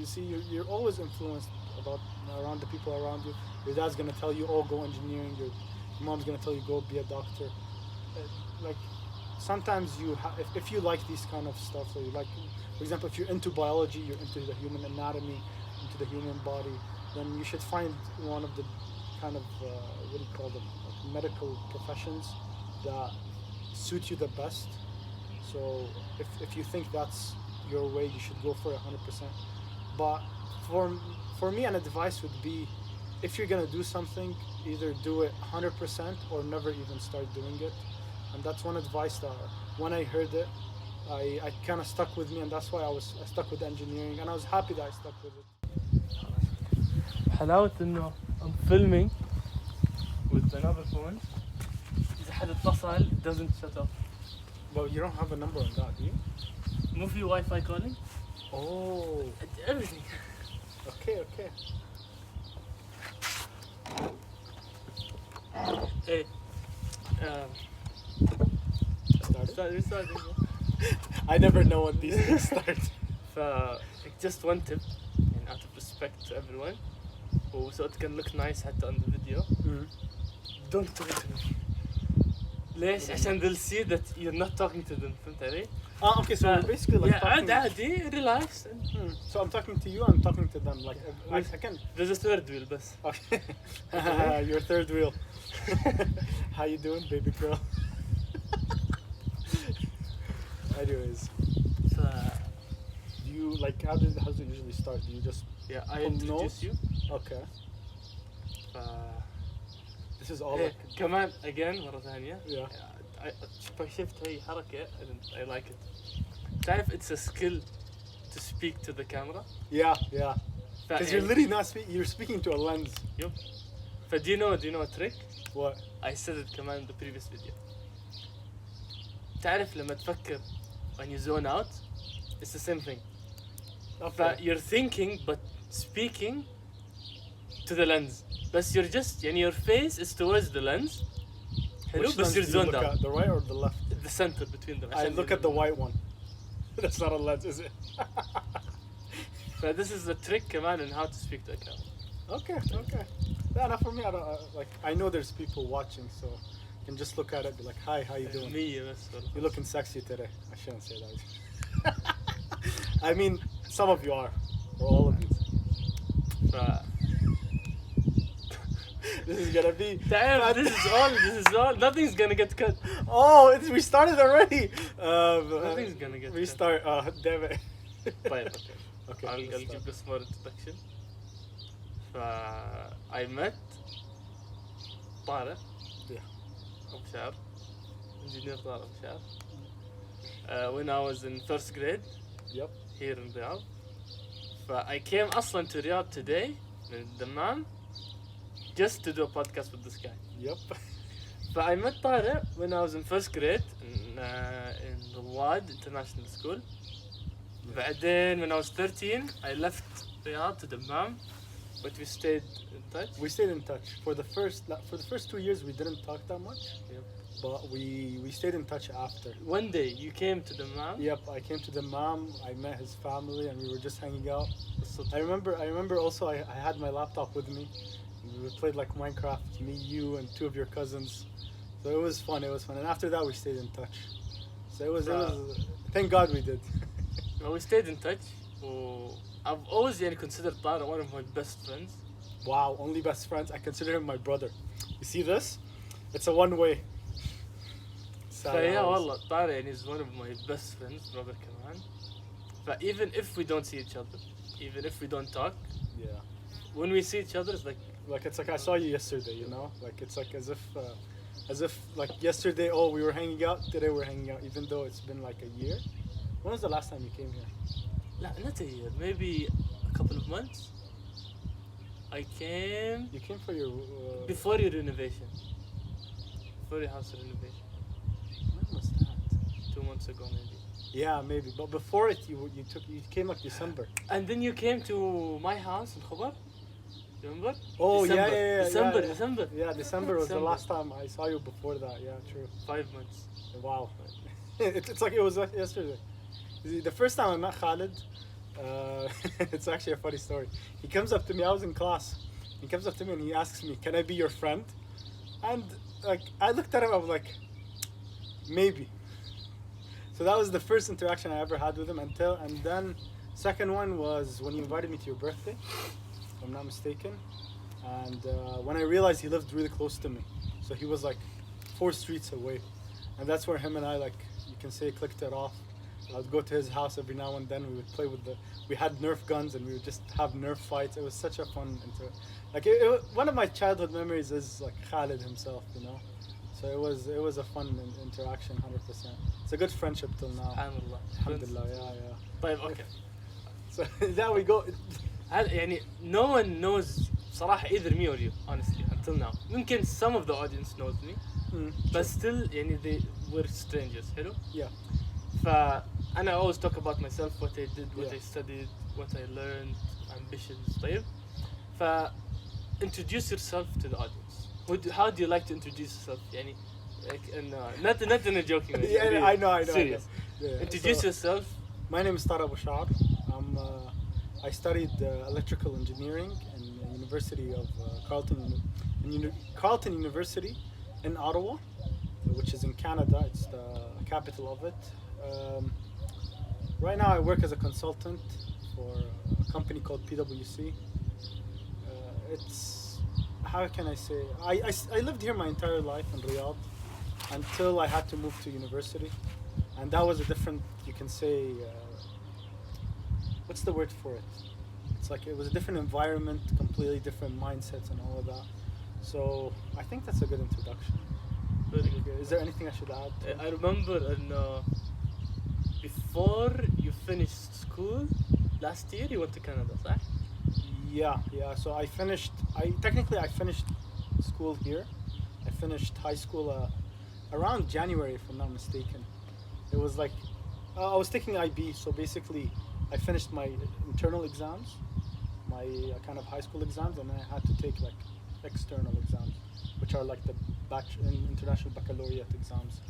You see, you're always influenced about around the people around you. Your dad's gonna tell you, "Oh, go engineering." Your mom's gonna tell you, "Go be a doctor." Like sometimes if you like these kind of stuff, so you like, for example, if you're into biology, you're into the human anatomy, into the human body, then you should find one of the kind of what do you call them, like medical professions that suit you the best. So if you think that's your way, you should go for 100%. But for for me, an advice would be, if you're gonna do something, either do it 100% or never even start doing it. And that's one advice that when I heard it, I kind of stuck with me, and that's why I stuck with engineering, and I was happy that I stuck with it. حلاوة إنه I'm filming with another phone. إذا حد اتصل doesn't shut off. But you don't have a number on that, do you? مو في Wi-Fi calling. Oh, Everything. okay. Hey. Started? I never know when these things start. Just one tip, and out of respect to everyone, so it can look nice حتى on the video. Don't talk to them. ليش؟ عشان they'll see that you're not talking to them. فهمت علي؟ Okay, so we're basically like talking. Yeah, عادي, relax. So I'm talking to you, I'm talking to them. Like I can. There's a third wheel بس. Okay. Your third wheel. How you doing, baby girl? Anyways, do you like how does it usually start? Do you just I introduce you. Okay. This is all. Hey, كمان again مرة ثانية. Yeah. شفت هاي حركة I like it. تعرف it's a skill to speak to the camera. Yeah. Because you're literally not speaking. You're speaking to a lens. Yep. Do you know a trick? What? I said it كمان in the previous video. تعرف لما تفكر when you zone out, it's the same thing. Okay. You're thinking but speaking to the lens. But you're just your face is towards the lens. Hello, Which but lens you're do you zoned look out. at, the right or the left? The center between them. I look at the white one. That's not a lens, is it? So this is the trick كمان on how to speak to a camera. Okay. Yeah, not for me. I don't like. I know there's people watching, so I can just look at it, be like, "Hi, how you doing? You're looking sexy today." I shouldn't say that. I mean, some of you are, or all of you. This is gonna be. Damn, this is all. Nothing's gonna get cut. Oh, we started already. Nothing's gonna get we cut. start. Damn it. Okay. I'll give a small introduction. I met Tariq Abushaer, engineer Tariq Abushaer, when I was in first grade. Yep. Here in Riyadh. I came أصلاً to Riyadh today من الدمام just to do a podcast with this guy. Yep. I met Tariq when I was in first grade in Rawad International School. بعدين when I was 13 I left Riyadh to Dammam, but we stayed in touch. We stayed in touch for the first 2 years. We didn't talk that much. Yep. But we stayed in touch after. One day you came to Dammam. Yep, I came to Dammam. I met his family, and we were just hanging out. I remember also I had my laptop with me. We played like Minecraft, me, you, and two of your cousins. So it was fun. And after that, we stayed in touch. So it was. Thank God we did. Well, we stayed in touch. I've always considered Tariq one of my best friends. Wow, only best friends. I consider him my brother. You see this? It's a one-way. Yeah, والله Tariq is one of my best friends, brother كمان. Even if we don't see each other, even if we don't talk, when we see each other, it's like I saw you yesterday, you know? Like it's like as if like yesterday, we were hanging out, today we're hanging out, even though it's been like a year. When was the last time you came here? Not a year, maybe a couple of months. I came. You came for your before your renovation. Before your house renovation. When was that? 2 months ago, maybe. Yeah, maybe. But before it, you came like December. And then you came to my house in Khobar. Remember? Oh, December. yeah. December. Yeah, December was the last time I saw you. Before that, yeah, true. 5 months. Wow. It's like it was yesterday. The first time I met Khalid, It's actually a funny story. He comes up to me. I was in class. He comes up to me and he asks me, "Can I be your friend?" And like I looked at him. I was like, "Maybe." So that was the first interaction I ever had with him. And then second one was when he invited me to your birthday, if I'm not mistaken. And when I realized he lived really close to me, so he was like 4 streets away, and that's where him and I, like you can say, clicked it off. I'd go to his house every now and then. We would play with we had Nerf guns and we would just have Nerf fights. It was such a fun one of my childhood memories is like Khalid himself, you know. So it was a fun interaction, 100%. It's a good friendship till now. Alhamdulillah. Alhamdulillah, yeah. طيب okay. So there we go. يعني no one knows صراحة either me or you honestly until now. ممكن some of the audience knows me but still يعني they were strangers. حلو. Yeah. فأنا always talk about myself, what I did, what Yeah. I studied, what I learned, ambitions. طيب. Introduce yourself to the audience. How do you like to introduce yourself? يعني like not in a joking way. Yeah, I know. Serious. Yeah. Introduce yourself. My name is Tariq Abushaer. I studied electrical engineering in the University of Carleton University in Ottawa, which is in Canada. It's the capital of it. Right now I work as a consultant for a company called PwC. It's, how can I say, I lived here my entire life in Riyadh until I had to move to university, and that was a different, you can say, what's the word for it? It's like it was a different environment, completely different mindsets and all of that. So I think that's a good introduction. Very good. Is there anything I should add? I remember before you finished school last year you went to Canada, صح? Yeah. So I finished school here. I finished high school around January, if I'm not mistaken. It was like I was taking IB, so basically I finished my internal exams, my kind of high school exams, and then I had to take like external exams, which are like the international baccalaureate exams.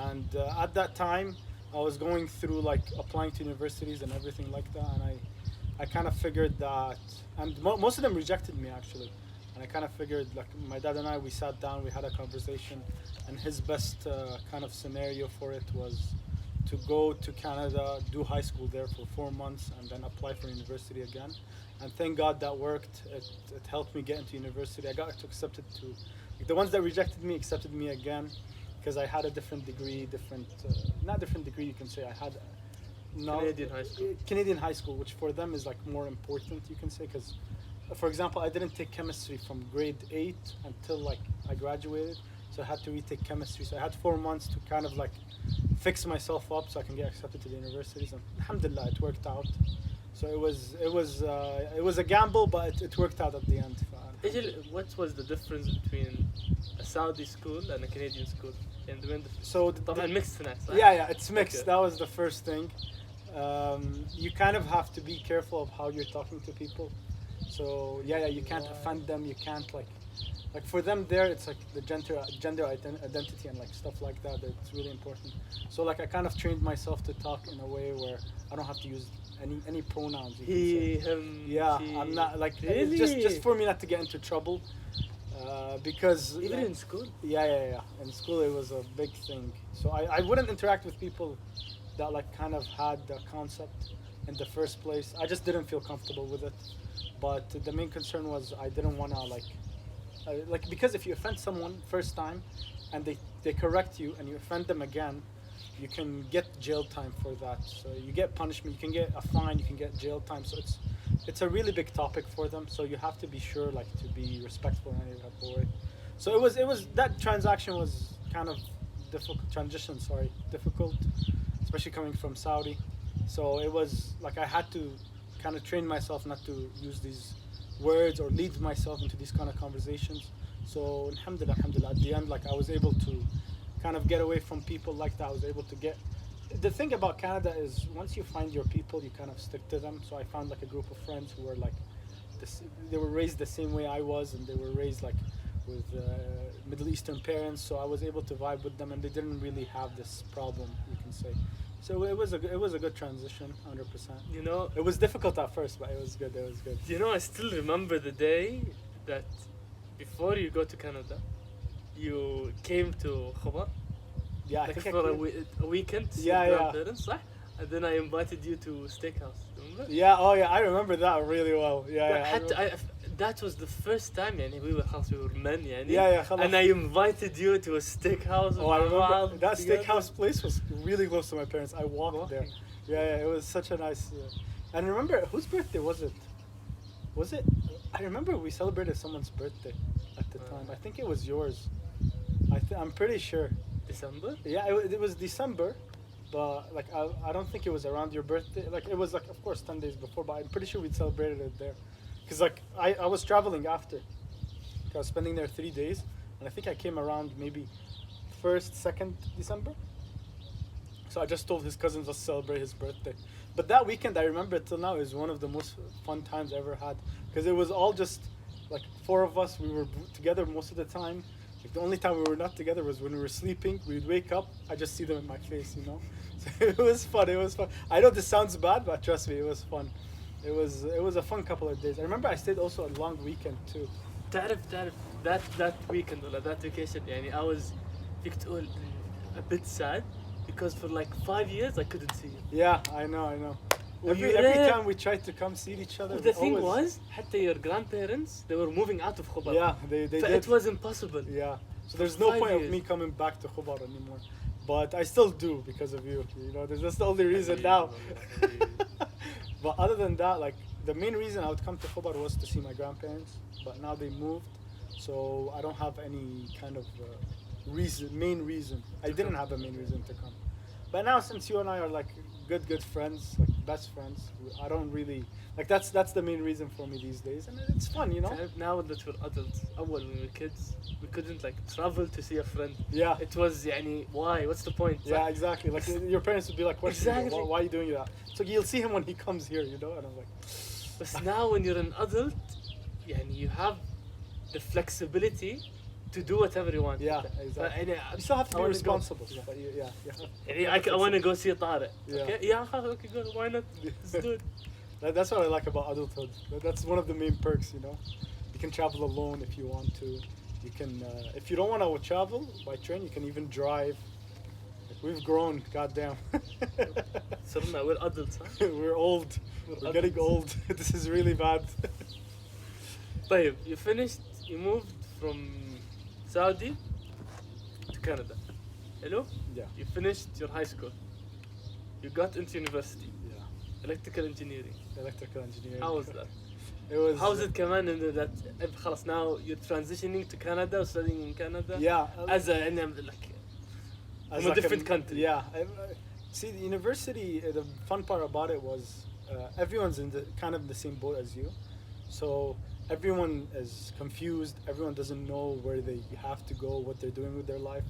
And at that time I was going through like applying to universities and everything like that, and I kind of figured that, and most of them rejected me actually, and I kind of figured, like my dad and I, we sat down, we had a conversation, and his best kind of scenario for it was to go to Canada, do high school there for 4 months, and then apply for university again. And thank God that worked. It helped me get into university. I got accepted to, like, the ones that rejected me accepted me again, because I had a different degree, not different degree, you can say. I had Canadian high school, which for them is like more important, you can say, because for example I didn't take chemistry from grade 8 until like I graduated, so I had to retake chemistry. So I had 4 months to kind of like fix myself up so I can get accepted to the universities, and alhamdulillah it worked out. So it was a gamble, but it worked out at the end. What was the difference between a Saudi school and a Canadian school? So طبعا mixed هناك صح؟ Yeah, it's mixed. Okay. That was the first thing. You kind of have to be careful of how you're talking to people. So you can't offend them. You can't like for them there, it's like the gender identity and like stuff like that. It's really important. So like I kind of trained myself to talk in a way where I don't have to use any pronouns. You can say. Him. Yeah, she. I'm not like Really? just for me not to get into trouble. Because Even in school? Yeah. In school it was a big thing. So I wouldn't interact with people that like kind of had the concept in the first place. I just didn't feel comfortable with it. But the main concern was I didn't want to like because if you offend someone first time and they correct you and you offend them again, you can get jail time for that. So you get punishment, you can get a fine, you can get jail time. So it's a really big topic for them. So you have to be sure like to be respectful in any type of way. So it was that transaction was kind of difficult, especially coming from Saudi. So it was like I had to kind of train myself not to use these words or lead myself into these kind of conversations. So alhamdulillah, at the end, like I was able to kind of get away from people like that. I was able to get, the thing about Canada is once you find your people, you kind of stick to them. So I found like a group of friends who were like they were raised the same way I was, and they were raised like with Middle Eastern parents, so I was able to vibe with them, and they didn't really have this problem, you can say. So it was a good transition, 100%. You know, It was difficult at first, but it was good. It was good. you know, I still remember the day that before you go to Canada, you came to Khobar, Yeah, I like think for I a weekend to see Yeah, your yeah. grandparents, صح? And then I invited you to steakhouse. Remember? Yeah, oh yeah, I remember that really well. Yeah, yeah. حتى that was the first time يعني we were men يعني. Yeah, خلاص. And I invited you to a steakhouse. Oh, I مع remember بعض that together. steakhouse place was really close to my parents. I walked there. Yeah, it was such a nice. And remember, whose birthday was it? Was it? I remember we celebrated someone's birthday at the time. I think it was yours. I'm pretty sure. December? Yeah, it was December, but like I don't think it was around your birthday. Like it was like of course 10 days before, but I'm pretty sure we celebrated it there. Cause like I was traveling after. I was spending there 3 days, and I think I came around maybe 1st, 2nd December. So I just told his cousins let's celebrate his birthday. But that weekend I remember till now is one of the most fun times I ever had, because it was all just like 4 of us. We were together most of the time. Like the only time we were not together was when we were sleeping. We'd wake up, I just see them in my face, you know. So it was fun. It was fun. I know this sounds bad, but trust me, it was fun. It was a fun couple of days. I remember I stayed also a long weekend too. تعرف that weekend ولا that vacation يعني I was فيك تقول a bit sad because for like 5 years I couldn't see you. Yeah, I know. Every there? time we tried to come see each other. The thing always- was حتى your grandparents they were moving out of Khobar. yeah, they did. It was impossible. Yeah, so there's no 5 point of years. me coming back to Khobar anymore, but I still do because of you. You know, that's the only reason now. But other than that, like the main reason I would come to Khobar was to see my grandparents, but now they moved, so I don't have any kind of main reason. I didn't have a main reason to come, but now since you and I are like good friends, like best friends, I don't really like that's the main reason for me these days, and it's fun, you know. Now that we're adults, أول when we were kids, we couldn't like travel to see a friend. Yeah. It was يعني why? What's the point? Yeah, exactly. Like your parents would be like, Exactly. why are you doing that? So you'll see him when he comes here, you know, and I'm like, But now when you're an adult, يعني you have the flexibility to do whatever you want. yeah, But exactly. يعني You still have to I be wanna go. responsible. But yeah. يعني I want to go see طارق. Yeah. Okay? Yeah, okay, go. Why not? Let's do it. That's what I like about adulthood. That's one of the main perks, you know. You can travel alone if you want to. You can, if you don't want to travel by train, you can even drive. Like, we've grown, goddamn. So now we're adults, huh? We're old. We're getting old. This is really bad. طيب, you finished, you moved from Saudi to Canada. Hello? Yeah. You finished your high school. You got into university, Yeah. electrical engineering. Electrical engineering. How was that? It was. How's it كمان إنه that خلاص now you're transitioning to Canada, studying in Canada Yeah. as a like As from a like different country. Yeah. See, the university, the fun part about it was everyone's in the kind of the same boat as you. So everyone is confused. Everyone doesn't know where they have to go, what they're doing with their life.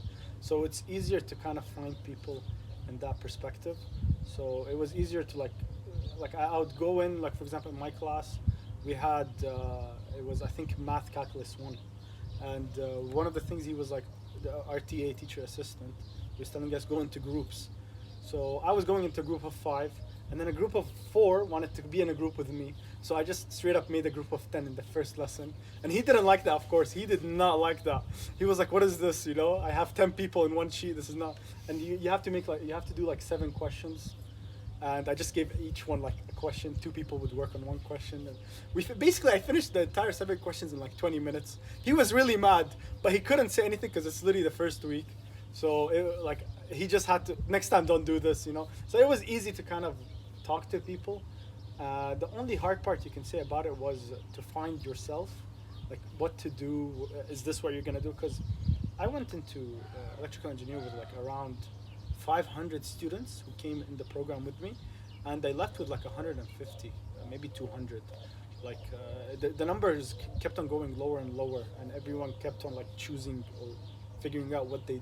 So it's easier to kind of find people in that perspective. So it was easier to like I would go in, like for example, in my class, we had, it was I think math calculus 1. And one of the things he was like, the RTA teacher assistant, he was telling us go into groups. So I was going into a group of 5, and then a group of 4 wanted to be in a group with me. So I just straight up made a group of 10 in the first lesson. And he didn't like that, of course. He did not like that. He was like, what is this? You know, I have 10 people in one sheet. This is not. And you have to make like, you have to do like 7 questions. And I just gave each one like a question. 2 people would work on one question. And basically, I finished the entire 7 questions in like 20 minutes. He was really mad, but he couldn't say anything because it's literally the first week. So he just had to, next time don't do this, you know. So it was easy to kind of talk to people. The only hard part you can say about it was to find yourself, like what to do. Is this what you're gonna do? Because I went into electrical engineering with like around 500 students who came in the program with me, and I left with like 150, maybe 200. Like the numbers kept on going lower and lower, and everyone kept on like choosing or figuring out what they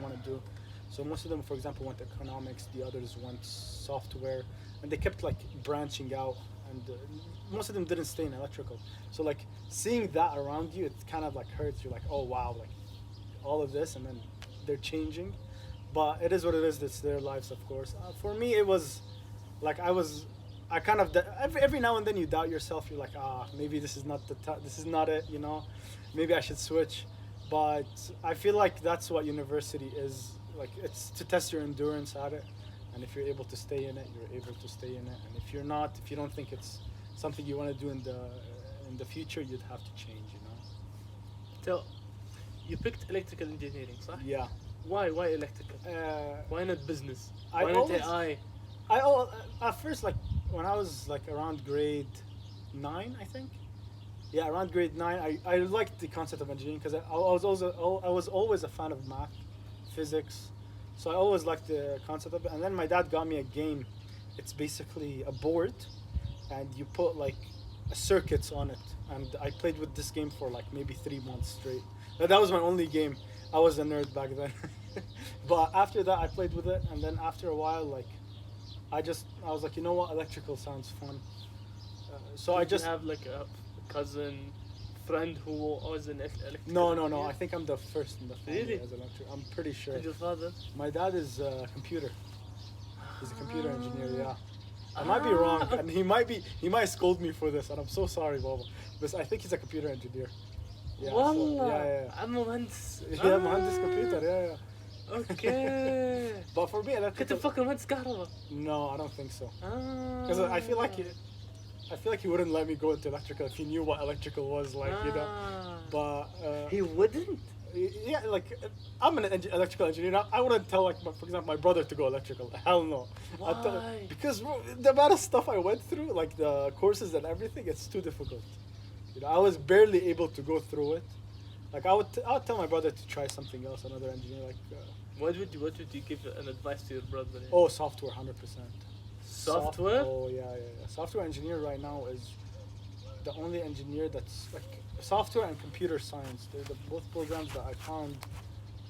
want to do. So most of them, for example, went economics, the others went software, and they kept like branching out, and most of them didn't stay in electrical. So like seeing that around you, it kind of like hurts. You're like, oh wow, like all of this, and then they're changing. But it is what it is. It's their lives, of course. For me, it was like I kind of every now and then you doubt yourself. You're like, maybe this is not this is not it. You know, maybe I should switch. But I feel like that's what university is. Like, it's to test your endurance at it, and if you're able to stay in it, you're able to stay in it. And if you're not, if you don't think it's something you want to do in the future, you'd have to change. You know. So, you picked electrical engineering, صح? Yeah. Why electrical? Why not business? I Why not always- AI? At first, like when I was like around grade 9, I think. Yeah, around grade 9, I liked the concept of engineering because I was always a fan of math, physics, so I always liked the concept of it. And then my dad got me a game. It's basically a board, and you put like circuits on it. And I played with this game for like maybe 3 months straight. That was my only game. I was a nerd back then. But after that, I played with it, and then after a while, like I was like, you know what, electrical sounds fun. So I Did you just have like a cousin, friend who was an electrical no. engineer? I think I'm the first in the family Really? as an electrical. I'm pretty sure. And your father? My dad is a computer. He's a computer engineer. Yeah. I might be wrong, and he might scold me for this, and I'm so sorry, Baba. But I think he's a computer engineer. Yeah. والله Yeah. عمو مهندس. Yeah, مهندس computer. Yeah. اوكي. But for me, كنت electrical. بفكر مهندس كهرباء. No, I don't think so. Because I feel like he wouldn't let me go into electrical if he knew what electrical was like, you know. But He wouldn't. yeah, like I'm an electrical engineer now. I wouldn't tell like for example my brother to go electrical. Hell no. Why? Because bro, the amount of stuff I went through, like the courses and everything, it's too difficult. You know, I was barely able to go through it. Like I would tell my brother to try something else, another engineer. Like What would you give an advice to your brother? software, 100%. Software? Yeah. Software engineer right now is the only engineer that's like software and computer science. They're the both programs that I found.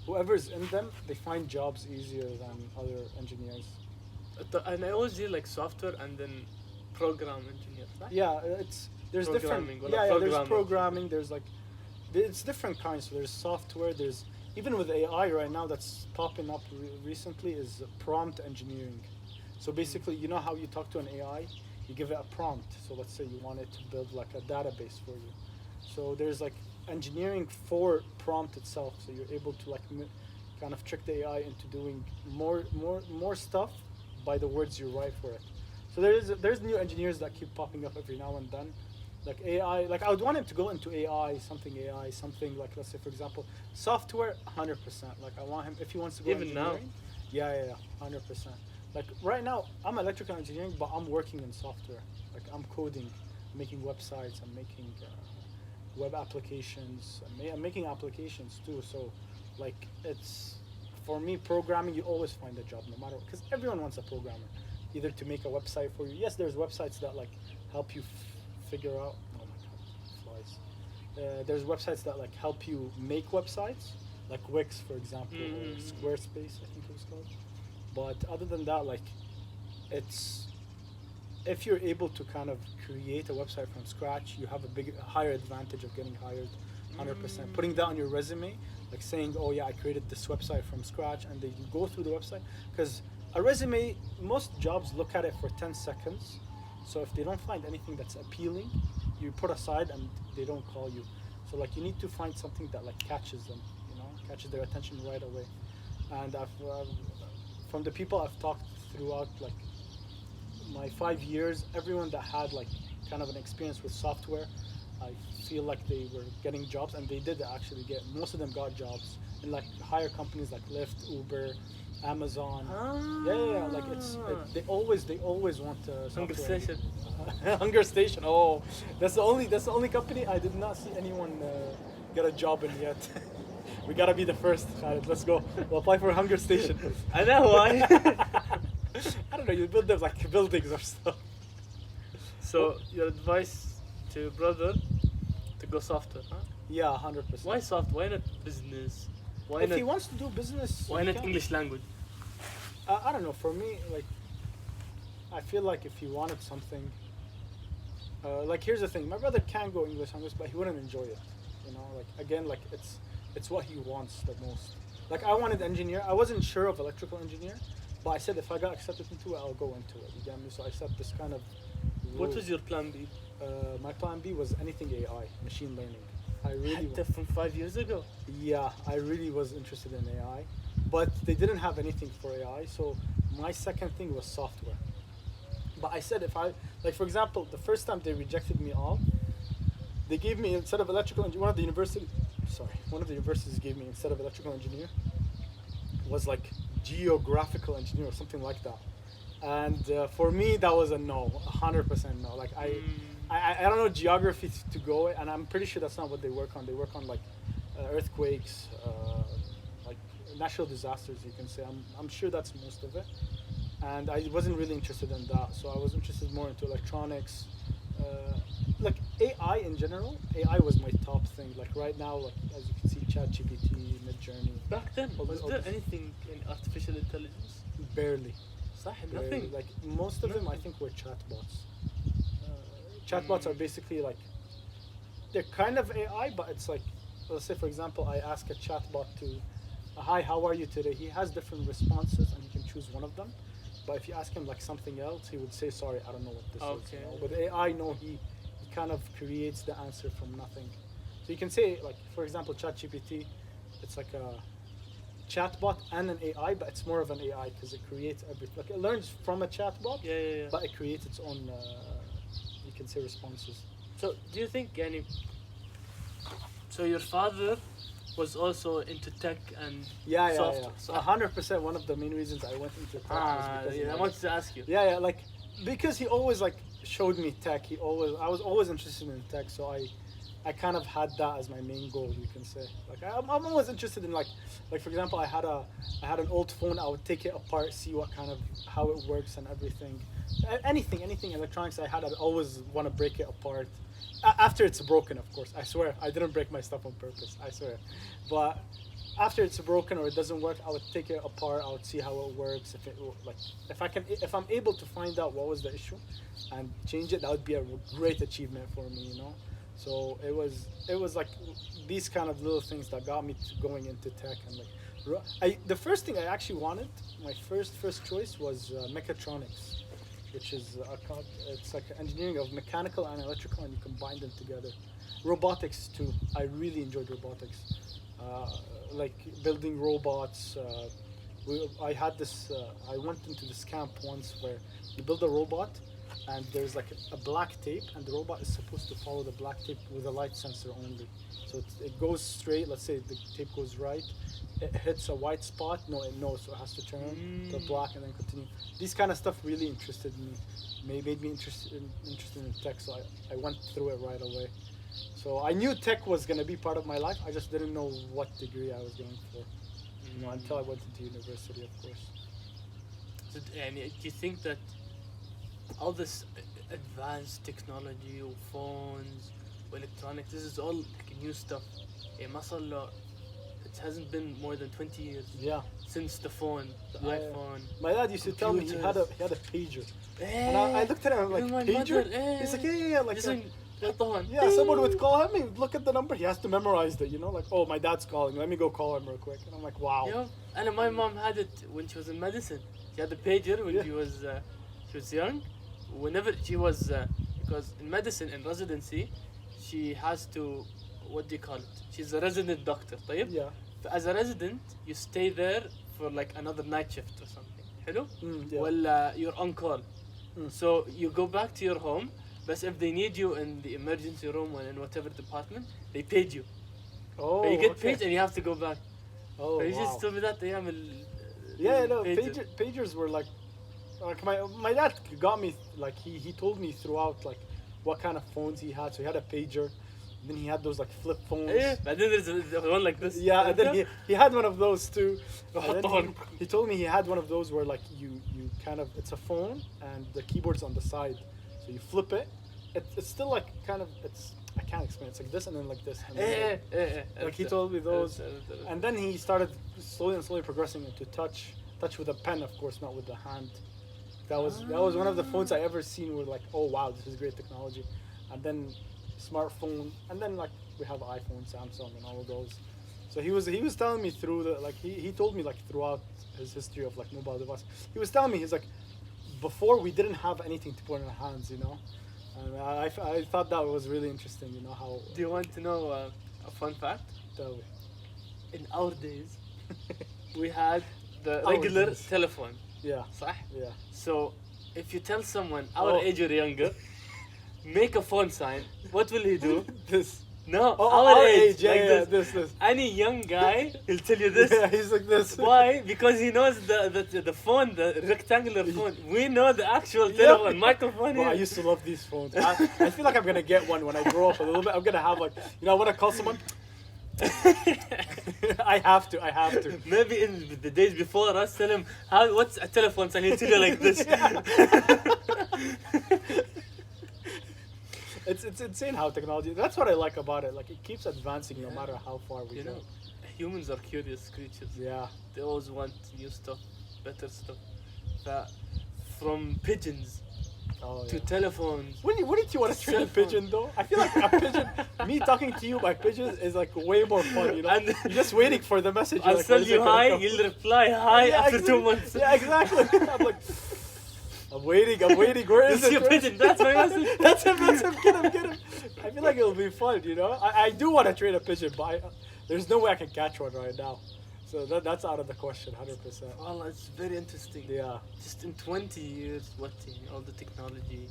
Whoever's in them, they find jobs easier than other engineers. And I always hear like software and then program engineer. Right? Yeah, there's different. Programming, well, Yeah, there's programming. programming. There's like, it's different kinds. So there's software. There's even with AI right now that's popping up recently is prompt engineering. So basically, you know how you talk to an AI, you give it a prompt. So let's say you want it to build like a database for you. So there's like engineering for prompt itself. So you're able to like kind of trick the AI into doing more stuff by the words you write for it. So there's new engineers that keep popping up every now and then. Like AI, like I would want him to go into AI, something like let's say for example, software, 100%. Like I want him if he wants to go Even now? engineering. Yeah, 100%. Like right now, I'm electrical engineering, but I'm working in software. Like I'm coding, making websites, I'm making web applications, I'm making applications too. So, like it's for me, programming, you always find a job no matter what, because everyone wants a programmer, either to make a website for you. Yes, there's websites that like help you figure out. Oh my God, flies. There's websites that like help you make websites, like Wix, for example, or Squarespace, I think it was called. But other than that, like, it's if you're able to kind of create a website from scratch, you have higher advantage of getting hired, 100%. Putting that on your resume, like saying, oh yeah, I created this website from scratch, and then you go through the website. Because a resume, most jobs look at it for 10 seconds. So if they don't find anything that's appealing, you put aside and they don't call you. So like you need to find something that like catches them, you know, catches their attention right away. And from the people I've talked throughout like my 5 years, everyone that had like kind of an experience with software, I feel like they were getting jobs, and they did actually get. Most of them got jobs in like higher companies like Lyft, Uber, Amazon. Yeah. Like they always want Hunger software. Station. Hunger Station. Oh, that's the only company I did not see anyone get a job in yet. We gotta be the first, Khalid. Let's go. We'll apply for Hunger Station. I know why. I don't know. You build them like buildings or stuff. So your advice to your brother to go software, huh? Yeah, 100%. Why software? Why not business? Why If not? he wants to do business, Why he not can. English language? I don't know. For me, like, I feel like if he wanted something, like here's the thing: my brother can go English language, but he wouldn't enjoy it. You know, like again, like it's what he wants the most. Like I wanted engineer. I wasn't sure of electrical engineer, but I said if I got accepted into it, I'll go into it. You get me? So I set this kind of. What rule. was your plan B? My plan B was anything AI, machine learning. I really. حتى from 5 years ago. Yeah, I really was interested in AI, but they didn't have anything for AI. So my second thing was software. But I said if I, like for example, the first time they rejected me all, they gave me instead of electrical engineer, one of the universities gave me instead of electrical engineer was like geographical engineer or something like that. And for me, that was a no, 100% no. Like I don't know geography to go, and I'm pretty sure that's not what they work on. They work on like earthquakes, like natural disasters. You can say. I'm sure that's most of it. And I wasn't really interested in that, so I was interested more into electronics, like AI in general. AI was my top thing. Like right now, like as you can see, ChatGPT, Midjourney. Back then, was all there this- anything in artificial intelligence? Barely. صح, Barely. nothing. Like most of them, I think, were chatbots. Chatbots are basically like they're kind of AI, but it's like, let's say for example, I ask a chatbot to, "Hi, how are you today?" He has different responses, and he can choose one of them. But if you ask him like something else, he would say, "Sorry, I don't know what this is." Okay. You know? With AI, no, he kind of creates the answer from nothing. So you can say like, for example, ChatGPT, it's like a chatbot and an AI, but it's more of an AI because it creates everything. Like it learns from a chatbot, Yeah. but it creates its own, you can say, responses. So, do you think, يعني, so your father was also into tech and Yeah, software? So 100%. One of the main reasons I went into tech was because of I my wanted to ask you. Yeah, like because he always like showed me tech. I was always interested in tech, so I kind of had that as my main goal. You can say like I'm always interested in like for example, I had an old phone. I would take it apart, see what kind of how it works and everything. Anything electronics I had, I'd always want to break it apart. After it's broken, of course. I swear, I didn't break my stuff on purpose. I swear, but after it's broken or it doesn't work, I would take it apart. I would see how it works. If I'm able to find out what was the issue and change it, that would be a great achievement for me, you know. So it was like these kind of little things that got me to going into tech and like the first thing I actually wanted, my first choice was mechatronics, which is it's like engineering of mechanical and electrical, and you combine them together. Robotics too. I really enjoyed robotics. Like building robots. I had this. I went into this camp once where you build a robot, and there's like a black tape, and the robot is supposed to follow the black tape with a light sensor only. So it goes straight. Let's say the tape goes right, it hits a white spot. No, it knows, so it has to turn to black and then continue. These kind of stuff really interested me. Made me interested in tech, so I went through it right away. So I knew tech was going to be part of my life. I just didn't know what degree I was going for, you know, until I went into university, of course. So, يعني, do you think that all this advanced technology or phones or electronics, this is all like new stuff? Yeah, ما صار له, it hasn't been more than 20 years Yeah. since the phone, the iPhone. My dad used to tell me he had a pager, and I looked at him I'm like, my pager? mother, He's like, yeah, like someone would call him, he'd look at the number, he has to memorize it, you know, like, oh, my dad's calling, let me go call him real quick. And I'm like, wow. Yeah, and my mom had it when she was in medicine. She had the pager when she was young. Whenever she was, because in medicine, in residency, she has to, what do you call it? She's a resident doctor, طيب? Yeah. As a resident, you stay there for like another night shift or something. حلو? Yeah. Well, you're on call. So you go back to your home, but if they need you in the emergency room or in whatever department, they paid you. Oh, But you get okay. paid and you have to go back. Oh, You wow. just told me that أيام Yeah, no, pager. pagers were like my dad got me, like he told me throughout like what kind of phones he had. So he had a pager, then he had those like flip phones. Yeah, but then there's one like this. Yeah, and then he had one of those too. And Hot then dog. he told me he had one of those where like you kind of, it's a phone and the keyboard's on the side, so you flip it. It's still like kind of, I can't explain. It's like this and then like this. And then like he told me those, and then he started slowly progressing into touch with a pen, of course, not with the hand. That was one of the phones I ever seen where like, oh wow, this is great technology. And then smartphone, and then like we have iPhone, Samsung, and all of those. So he was telling me through the like he told me like throughout his history of like mobile device. He was telling me he's like before we didn't have anything to put in our hands, you know. And I thought that was really interesting, you know how. Do you want to know a fun fact? Tell me. In our days, we had the Our regular days. telephone. Yeah. صح? Yeah. So if you tell someone our Oh. age or younger, make a phone sign, what will he do? This. No, Oh, our age, yeah, like yeah, this. this. Any young guy, he'll tell you this. Yeah, he's like this. Why? Because he knows the phone, the rectangular phone. We know the actual Yeah. telephone, microphone Bro, I here. used to love these phones. I feel like I'm gonna get one when I grow up a little bit. I'm gonna have like, you know, I wanna call someone. I have to. Maybe in the days before us, tell him, what's a telephone? And he'll tell you like this. It's insane how technology. That's what I like about it. Like it keeps advancing no Yeah. matter how far we You go. know, humans are curious creatures. Yeah. They always want new stuff, better stuff. From pigeons Oh, to yeah. telephones. Wouldn't you want to train a Cell phone. pigeon though? I feel like a pigeon. Me talking to you by pigeon is like way more fun. You know, And- you're just waiting for the message. You're I'll like, tell when is you it gonna hi, come? he'll reply hi Yeah, after 2 exactly. months. Yeah, exactly. I'm like, I'm waiting. Where is It's it? your Where is pigeon, it? that's my message. That's him. Get him. I feel like it'll be fun. You know, I do want to train a pigeon, but there's no way I can catch one right now. So that's out of the question, 100%. Well, it's very interesting. Yeah. Just in 20 years, all the technology.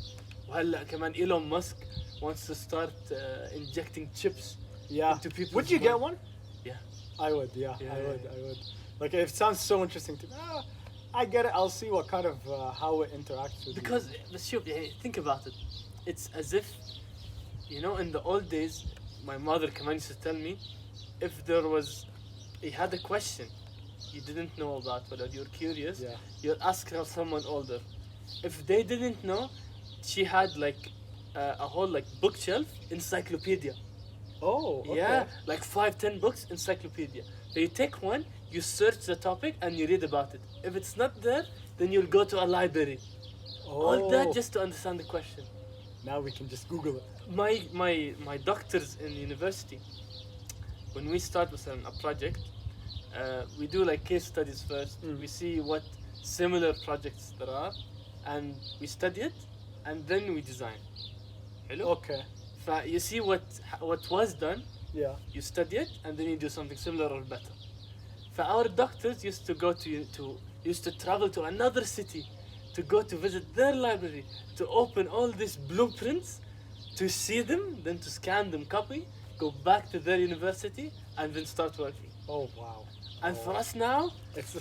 وهلا كمان Elon Musk wants to start injecting chips Yeah. into people's Would you get mind. one? Yeah. I would. Yeah, Yeah, I yeah, would. yeah. I would. Like it sounds so interesting to me. I get it. I'll see what kind of how it interacts with Because you. the shop, think about it. It's as if, you know, in the old days, my mother كمان used to tell me, if there was, he had a question you didn't know about, but you're curious, Yeah. you'll ask her someone older. If they didn't know, she had like a whole like bookshelf encyclopedia. Oh. Okay. Yeah, like 5-10 books encyclopedia. So you take one, you search the topic, and you read about it. If it's not there, then you'll go to a library. All that just to understand the question. Now we can just Google it. My doctors in university, when we start with a project, we do like case studies first. Mm. We see what similar projects there are, and we study it, and then we design. Hello? Okay. You see what was done, Yeah. you study it, and then you do something similar or better. Our doctors used to travel to another city to go to visit their library, to open all these blueprints, to see them, then to scan them, copy, go back to their university, and then start working. Oh wow. And for us now, It's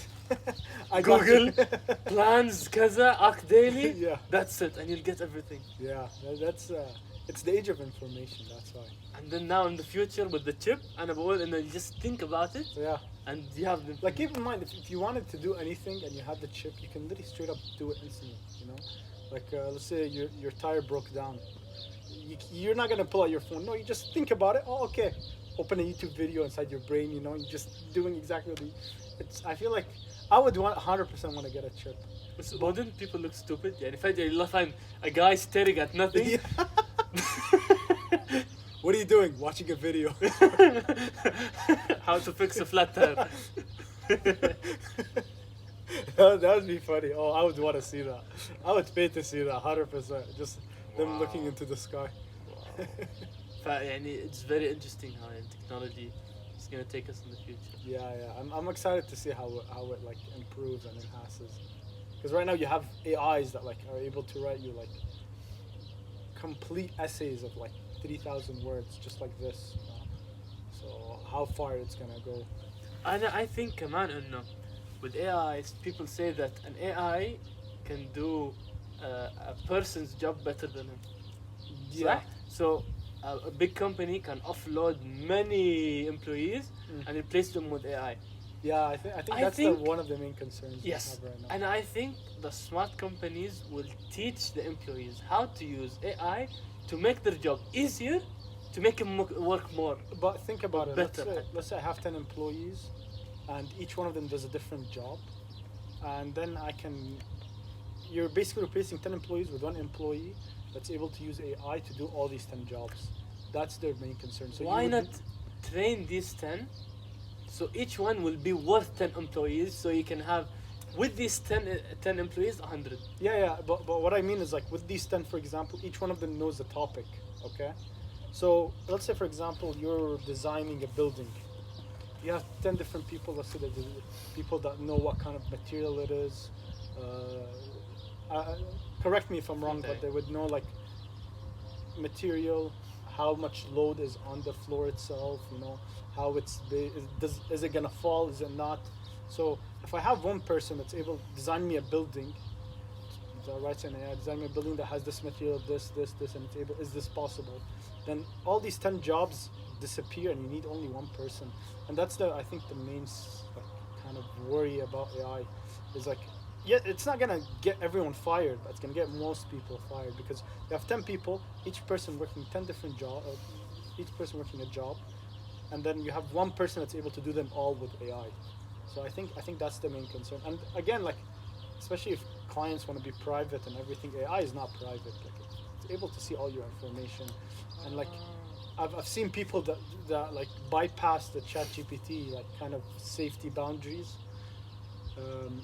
I got Google, you. plans, kaza, Arc Daily, Yeah. that's it, and you'll get everything. Yeah. That's it's the age of information. That's why. And then now in the future with the chip, and then you just think about it, Yeah. and you have the Like keep in mind, if you wanted to do anything and you had the chip, you can literally straight up do it instantly. You know, like let's say your tire broke down. You're not gonna pull out your phone. No, you just think about it. Oh, okay. Open a YouTube video inside your brain. You know, you're just doing exactly what I feel like I would 100% want to get a chip. But wouldn't people look stupid? يعني فجأة you find a guy staring at nothing. Yeah. What are you doing? Watching a video. How to fix a flat tire. That would be funny. Oh, I would want to see that. I would pay to see that 100%. Just them Wow. looking into the sky. يعني it's very interesting how technology is gonna take us in the future. Yeah. I'm excited to see how it like improves and enhances. Because right now you have AIs that like are able to write you like complete essays of like 3,000 words just like this. You know? So how far it's gonna go? I think كمان إنه with AI, people say that an AI can do a person's job better than him. Yeah. صح? So a big company can offload many employees and replace them with AI. Yeah, I think I that's think- one of the main concerns we Yes, have right now. and I think the smart companies will teach the employees how to use AI to make their job easier, to make them work more. But think about it. Better. Let's say I have 10 employees, and each one of them does a different job, and then you're basically replacing 10 employees with one employee that's able to use AI to do all these 10 jobs. That's their main concern. So Why you not would- train these 10 So each one will be worth 10 employees. So you can have, with these 10 employees, 100. Yeah. But what I mean is like with these 10, for example, each one of them knows the topic. Okay. So let's say, for example, you're designing a building. You have 10 different people. Let's say that the people that know what kind of material it is. Correct me if I'm wrong, but they would know like material, how much load is on the floor itself, how is it gonna fall, is it not? So if I have one person that's able to design me a building, design me a building that has this material, this, and it's able, is this possible? Then all these 10 jobs disappear and you need only one person. And that's I think the main kind of worry about AI is like, yeah, it's not gonna get everyone fired, but it's gonna get most people fired because you have 10 people, each person working 10 different jobs, each person working a job, and then you have one person that's able to do them all with AI. So I think that's the main concern. And again, like, especially if clients want to be private and everything, AI is not private. Like, it's able to see all your information, and like, I've seen people that like bypass the ChatGPT like kind of safety boundaries.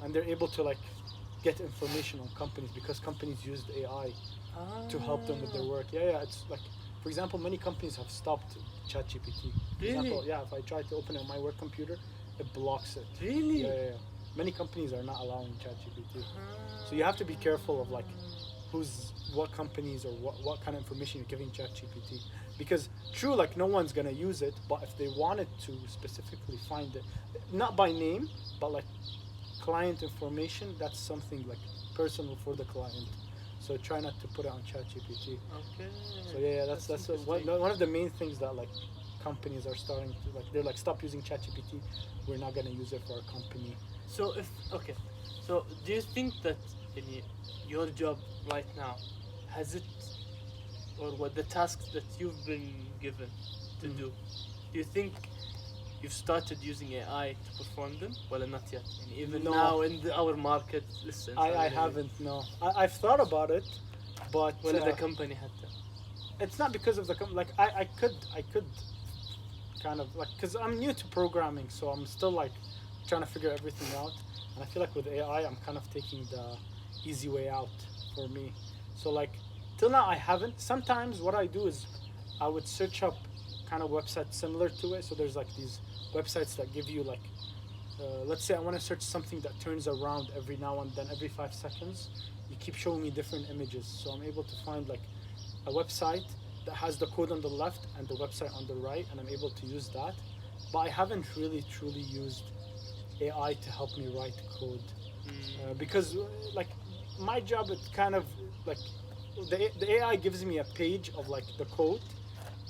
And they're able to like get information on companies because companies used AI to help them with their work. Yeah. It's like, for example, many companies have stopped ChatGPT. For example, if I try to open it on my work computer, it blocks it. Really? Yeah. Many companies are not allowing ChatGPT. So you have to be careful of like what companies or what kind of information you're giving ChatGPT. Because true, like no one's gonna use it, but if they wanted to specifically find it, not by name, but like client information, that's something like personal for the client. So try not to put it on ChatGPT. Okay. So that's one of the main things that like companies are starting to like. They're like, stop using ChatGPT. We're not gonna use it for our company. So so do you think that in your job right now, has it, or what the tasks that you've been given to do you think you've started using AI to perform them? Well, not yet. And even now in our market, listen. I haven't. No, I've thought about it, but the company had to. It's not because of the company. Like I could kind of like, because I'm new to programming, so I'm still like trying to figure everything out. And I feel like with AI, I'm kind of taking the easy way out for me. So like till now, I haven't. Sometimes what I do is I would search up kind of websites similar to it. So there's like these websites that give you like, let's say I want to search something that turns around every now and then, every 5 seconds. You keep showing me different images, so I'm able to find like a website that has the code on the left and the website on the right, and I'm able to use that. But I haven't really truly used AI to help me write code, because like my job, it's kind of like the AI gives me a page of like the code,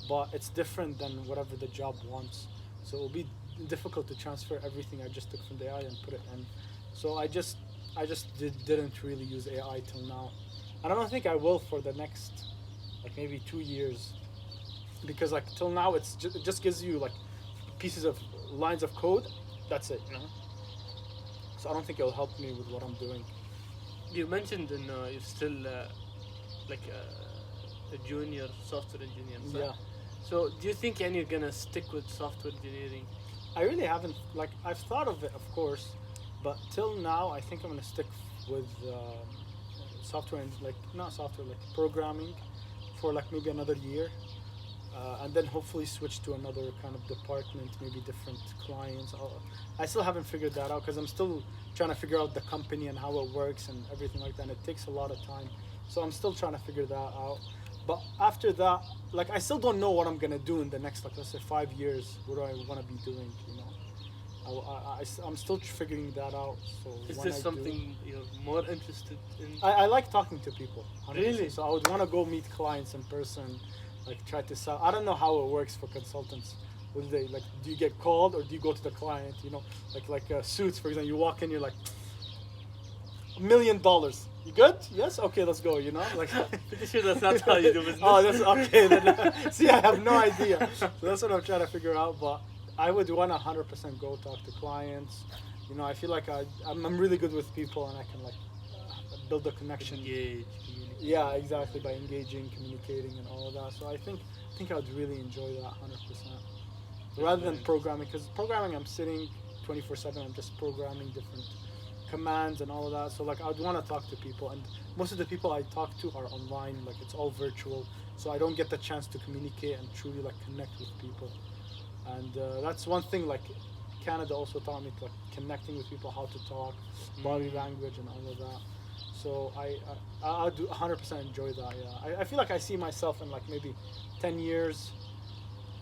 but it's different than whatever the job wants. So it will be difficult to transfer everything I just took from the AI and put it in. So I just didn't really use AI till now. And I don't think I will for the next like maybe 2 years, because like till now it just gives you like pieces of lines of code. That's it, So I don't think it'll help me with what I'm doing. You mentioned you're still like a junior software engineer. So Yeah. So do you think you're gonna stick with software engineering? I really haven't, like, I've thought of it, of course, but till now I think I'm gonna stick with software and like programming for like maybe another year, and then hopefully switch to another kind of department, maybe different clients. I still haven't figured that out because I'm still trying to figure out the company and how it works and everything like that, and it takes a lot of time. So I'm still trying to figure that out. But after that, like, I still don't know what I'm gonna do in the next, like, let's say 5 years. What do I want to be doing? I'm still figuring that out. So is this something you're more interested in? I like talking to people. 100%. Really? So I would want to go meet clients in person, like try to sell. I don't know how it works for consultants. What do they like? Do you get called or do you go to the client? Like Suits, for example. You walk in, you're like, $1 million. You good? Yes. Okay, let's go. Like. Pretty sure that's not how you do business. Oh, that's okay. Then, see, I have no idea. So that's what I'm trying to figure out. But I would want to 100% go talk to clients. I feel like I'm really good with people, and I can like build a connection. Engage. Yeah, exactly. By engaging, communicating, and all of that. So I think I would really enjoy that 100%. rather than programming. Because programming, I'm sitting 24/7. I'm just programming different commands and all of that. So like I'd want to talk to people, and most of the people I talk to are online. Like it's all virtual, so I don't get the chance to communicate and truly like connect with people. And that's one thing like Canada also taught me, like connecting with people, how to talk, body language, and all of that. So I do 100% enjoy that. Yeah, I feel like I see myself in like maybe 10 years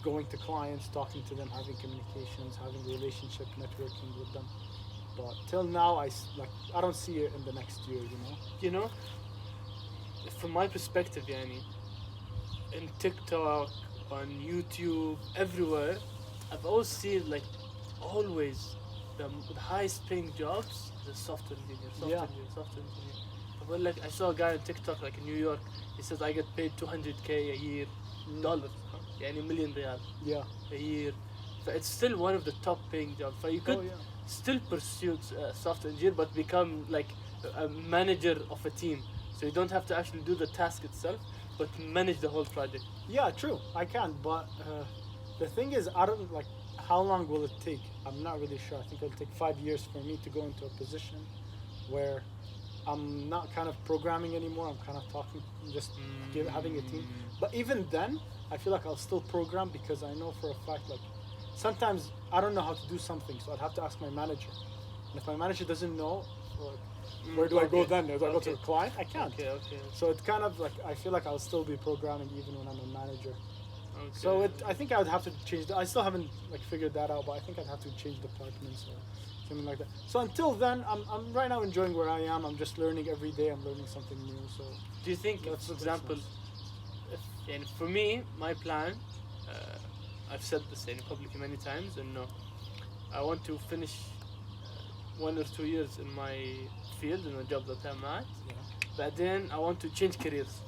going to clients, talking to them, having communications, having relationship, networking with them. But till now, I don't see it in the next year. You know, from my perspective, yani, in TikTok, on YouTube, everywhere, I've always seen like always the highest paying jobs, the software engineer, software engineer. Well, like I saw a guy on TikTok, like in New York, he says I get paid 200K a year, dollars, يعني million riyal Yeah. a year. So it's still one of the top paying jobs. So you could Oh, yeah. still pursue software engineer, but become like a manager of a team. So you don't have to actually do the task itself, but manage the whole project. Yeah, true. I can, but the thing is, I don't like. How long will it take? I'm not really sure. I think it'll take 5 years for me to go into a position where I'm not kind of programming anymore. I'm kind of talking, just having a team. But even then, I feel like I'll still program because I know for a fact, like, sometimes I don't know how to do something, so I'd have to ask my manager. And if my manager doesn't know, where do I go then? Do I go to a client? I can't. Okay. So it's kind of like, I feel like I'll still be programming even when I'm a manager. Okay. So I think I would have to change. I still haven't like figured that out, but I think I'd have to change departments or something like that. So until then, I'm right now enjoying where I am. I'm just learning every day. I'm learning something new. So do you think, that's for example, and for me, my plan, I've said this in public many times, and no, I want to finish 1 or 2 years in my field, in the job that I'm at. Yeah. But then I want to change careers.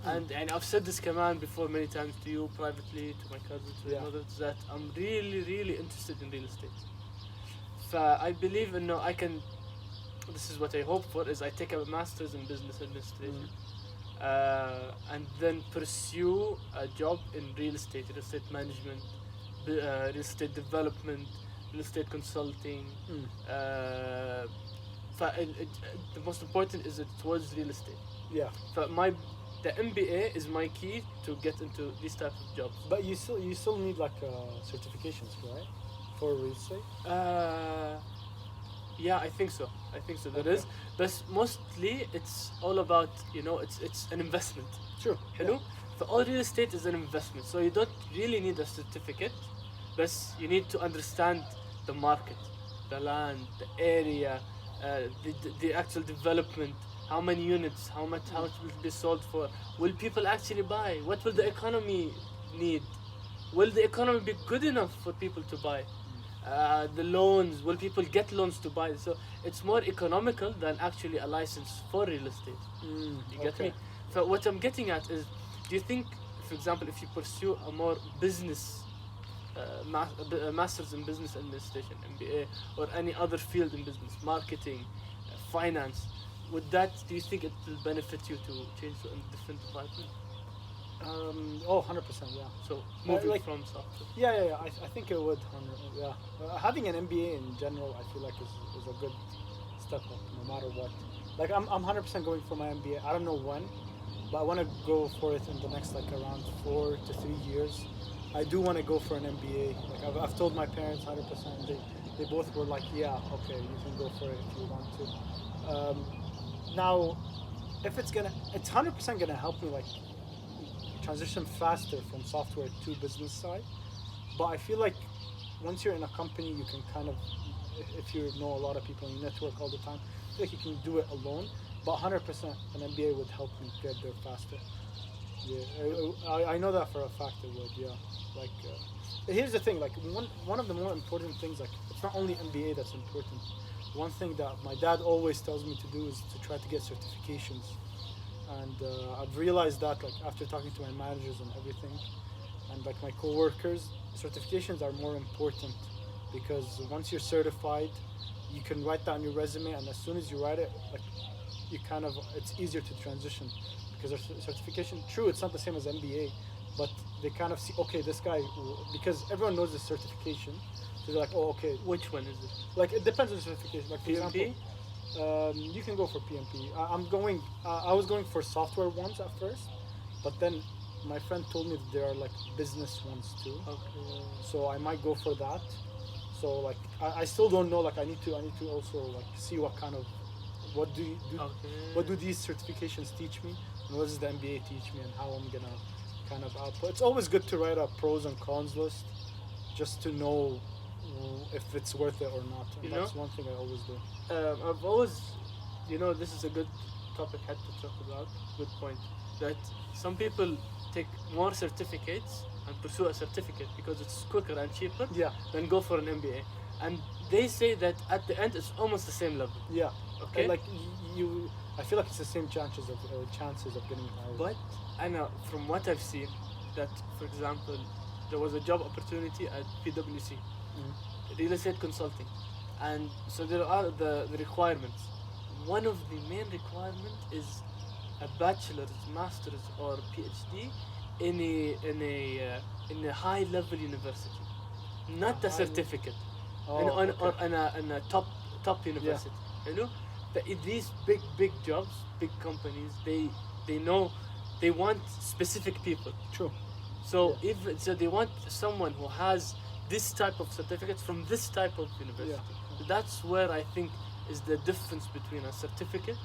And I've said this command before many times to you privately, to my cousins, to my others, that I'm really interested in real estate. I believe I can, this is what I hope for, is I take a master's in business administration and then pursue a job in real estate management, real estate development, real estate consulting. The most important is it towards real estate. Yeah. The MBA is my key to get into these types of jobs. But you still need like certifications, right? For real estate? Yeah, I think so. There is, but mostly it's all about it's an investment. True. Hello. So all real estate is an investment, so you don't really need a certificate, but you need to understand the market, the land, the area, the actual development. How many units? How much will it be sold for? Will people actually buy? What will the economy need? Will the economy be good enough for people to buy? The loans, will people get loans to buy? So it's more economical than actually a license for real estate. You get me? So what I'm getting at is, do you think, for example, if you pursue a more business, a master's in business administration, MBA, or any other field in business, marketing, finance, do you think it will benefit you to change to a different department? 100%, yeah. So moving from software. Yeah. I think it would. Yeah. Having an MBA in general, I feel like is a good step up, no matter what. Like I'm 100% going for my MBA. I don't know when, but I want to go for it in the next like around 4 to 3 years. I do want to go for an MBA. Like I've told my parents 100%. They both were like, yeah, okay, you can go for it if you want to. Now, if it's 100% gonna help me like transition faster from software to business side. But I feel like once you're in a company, you can kind of, if you know a lot of people and you network all the time, I feel like you can do it alone. But 100% an MBA would help me get there faster. Yeah, I know that for a fact it would. Yeah, like here's the thing. Like one of the more important things, like it's not only MBA that's important. One thing that my dad always tells me to do is to try to get certifications, and I've realized that like after talking to my managers and everything, and like my co-workers, certifications are more important because once you're certified, you can write that on your resume, and as soon as you write it, like it's easier to transition because a certification, true, it's not the same as MBA, but they kind of see, okay, this guy, because everyone knows the certification, so they're like, oh, okay. Which one is it? Like, it depends on the certification. Like, for PMP? example, you can go for PMP. I was going for software ones at first, but then my friend told me that there are like business ones too. Okay. So I might go for that. So like, I still don't know. Like, I need to also like see what kind of, what do you do, Okay. what do these certifications teach me, and what does the MBA teach me, and how I'm gonna kind of output. It's always good to write a pros and cons list, just to know if it's worth it or not. And You that's know? one thing I always do. I've always, this is a good topic had to talk about. Good point. That some people take more certificates and pursue a certificate because it's quicker and cheaper Yeah, than go for an MBA. And they say that at the end it's almost the same level. yeah. Okay. And like I feel like it's the same chances of getting hired. But I know from what I've seen that, for example, there was a job opportunity at PwC, real estate consulting, and so there are the requirements. One of the main requirements is a bachelor's, master's, or PhD in a high level university, not a certificate, in a top university. You know, but in these big jobs, big companies, they know they want specific people. True. So if they want someone who has this type of certificate from this type of university. Yeah. That's where I think is the difference between a certificate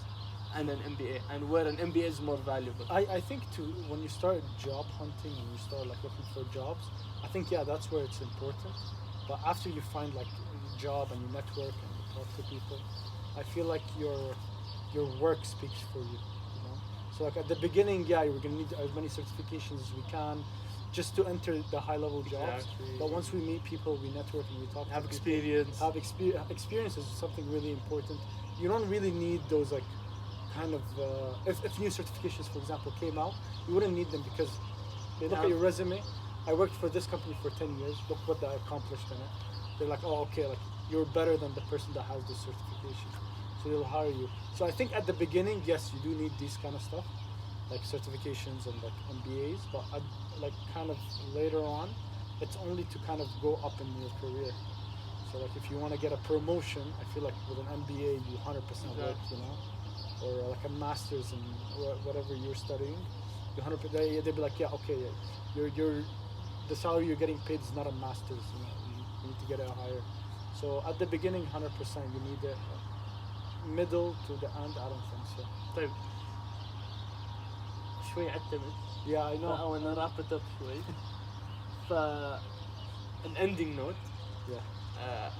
and an MBA, and where an MBA is more valuable. I think too, when you start job hunting and you start like looking for jobs, I think that's where it's important. But after you find like a job and you network and you talk to people, I feel like your work speaks for you. You know. So like at the beginning, we're gonna need as many certifications as we can, just to enter the high level jobs. Exactly. But once we meet people, we network and we talk. Have to experience. people, experience is something really important. You don't really need those like kind of if new certifications, for example, came out, you wouldn't need them because they look at your resume. I worked for this company for 10 years. Look what I accomplished in it. They're like, oh, okay, like you're better than the person that has this certification, so they'll hire you. So I think at the beginning, yes, you do need these kind of stuff, like certifications and like MBAs. But like kind of later on, it's only to kind of go up in your career. So like if you want to get a promotion, I feel like with an MBA, you 100% work, you know. Or like a master's in whatever you're studying, you 100%. They'd be like, yeah, okay, you're the salary you're getting paid is not a master's. You know, you need to get it higher. So at the beginning, 100% you need it. Middle to the end, I don't think so. طيب شوي عتمت. Yeah, I know. I wanna wrap it up شوي. An ending note. Yeah.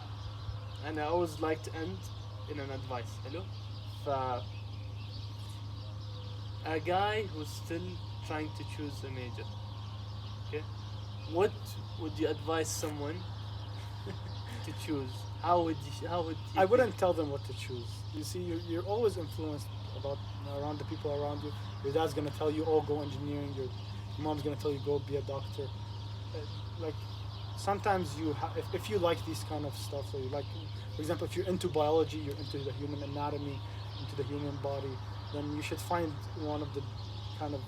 And I always like to end in an advice. Hello. A guy who's still trying to choose a major. Okay. What would you advise someone to choose? How would you? I wouldn't tell them what to choose. You see, you're always influenced around the people around you. Your dad's gonna tell you, oh, go engineering. Your mom's gonna tell you, go be a doctor. Like sometimes if you like these kind of stuff, so you like, for example, if you're into biology, you're into the human anatomy, into the human body, then you should find one of the kind of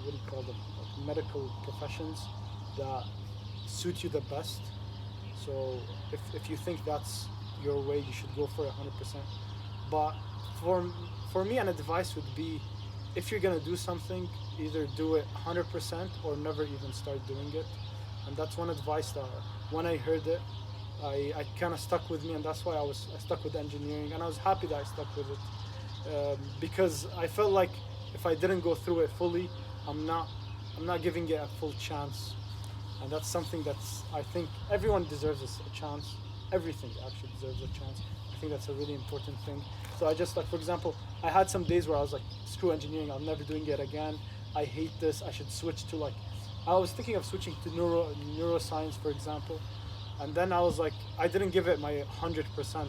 what do you call them, like medical professions that suit you the best. So if you think that's your way, you should go for it 100%. But for me, an advice would be, if you're gonna do something, either do it 100% or never even start doing it. And that's one advice that when I heard it, I kind of stuck with me, and that's why I stuck with engineering, and I was happy that I stuck with it, because I felt like if I didn't go through it fully, I'm not giving it a full chance. And that's something I think everyone deserves a chance. Everything actually deserves a chance. I think that's a really important thing. So I just, like, for example, I had some days where I was like, screw engineering, I'm never doing it again. I hate this. I should switch to like, I was thinking of switching to neuroscience, for example. And then I was like, I didn't give it my 100%.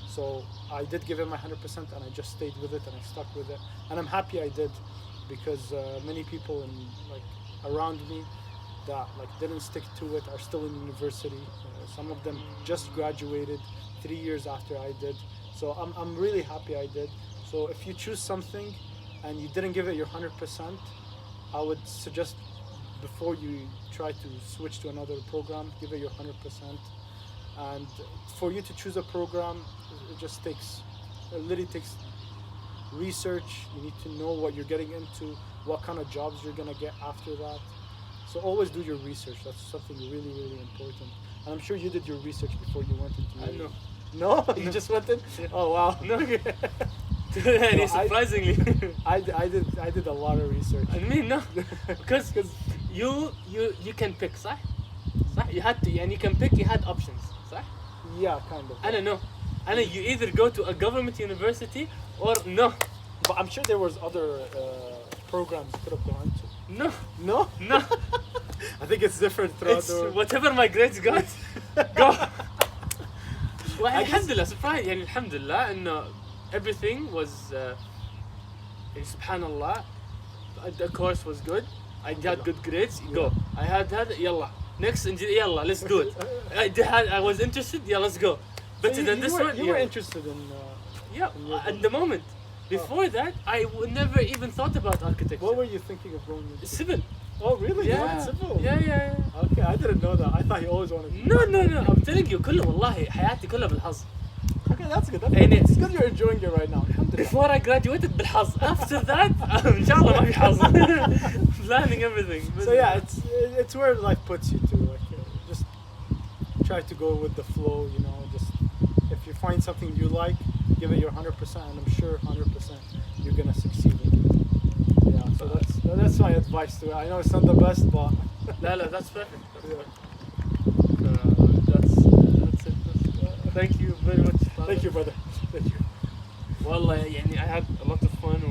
So I did give it my 100%, and I just stayed with it, and I stuck with it. And I'm happy I did, because many people around me that like didn't stick to it are still in university. Some of them just graduated 3 years after I did. So I'm really happy I did. So if you choose something and you didn't give it your 100%, I would suggest before you try to switch to another program, give it your 100%. And for you to choose a program, it literally takes research. You need to know what you're getting into, what kind of jobs you're gonna get after that. So always do your research. That's something really, really important. And I'm sure you did your research before you went into. I know. No, you just went in. Yeah. Oh wow. No. And surprisingly, I did a lot of research. I mean no, because you can pick, صح? You had to, and you can pick. You had options, صح? Yeah, kind of. I don't know. You either go to a government university or no. But I'm sure there was other programs you could have gone to. No. No? No. I think it's different throughout It's the world. whatever my grades got. Go. Well, I guess- alhamdulillah, surprise. يعني الحمد لله إنه everything was subhanallah, the course was good. I got good grades. Go. I had يلا next يلا let's do it. I was interested. Yeah, let's go. Better So than this one. You were interested in. Yeah, at the moment. Before that, I never even thought about architecture. What were you thinking of going into? Civil. Oh really? You Yeah. went civil? Yeah. Okay, I didn't know that. I thought you always wanted. No. I'm telling you, كله والله حياتي كلها بالحظ. Okay, that's good. And It's good you're enjoying it right now. Alhamdulillah. Before I graduated بالحظ. After that, إن شاء الله ما في حظ. Planning everything. So yeah, it's where life puts you to. Like, just try to go with the flow. You know, just if you find something you like, give it your 100%, and I'm sure 100% you're gonna succeed in it. Yeah. So that's my advice to it. I know it's not the best, but لا, that's perfect. yeah. That's it. Thank you very much. Thank you, brother. Thank you. والله يعني I had a lot of fun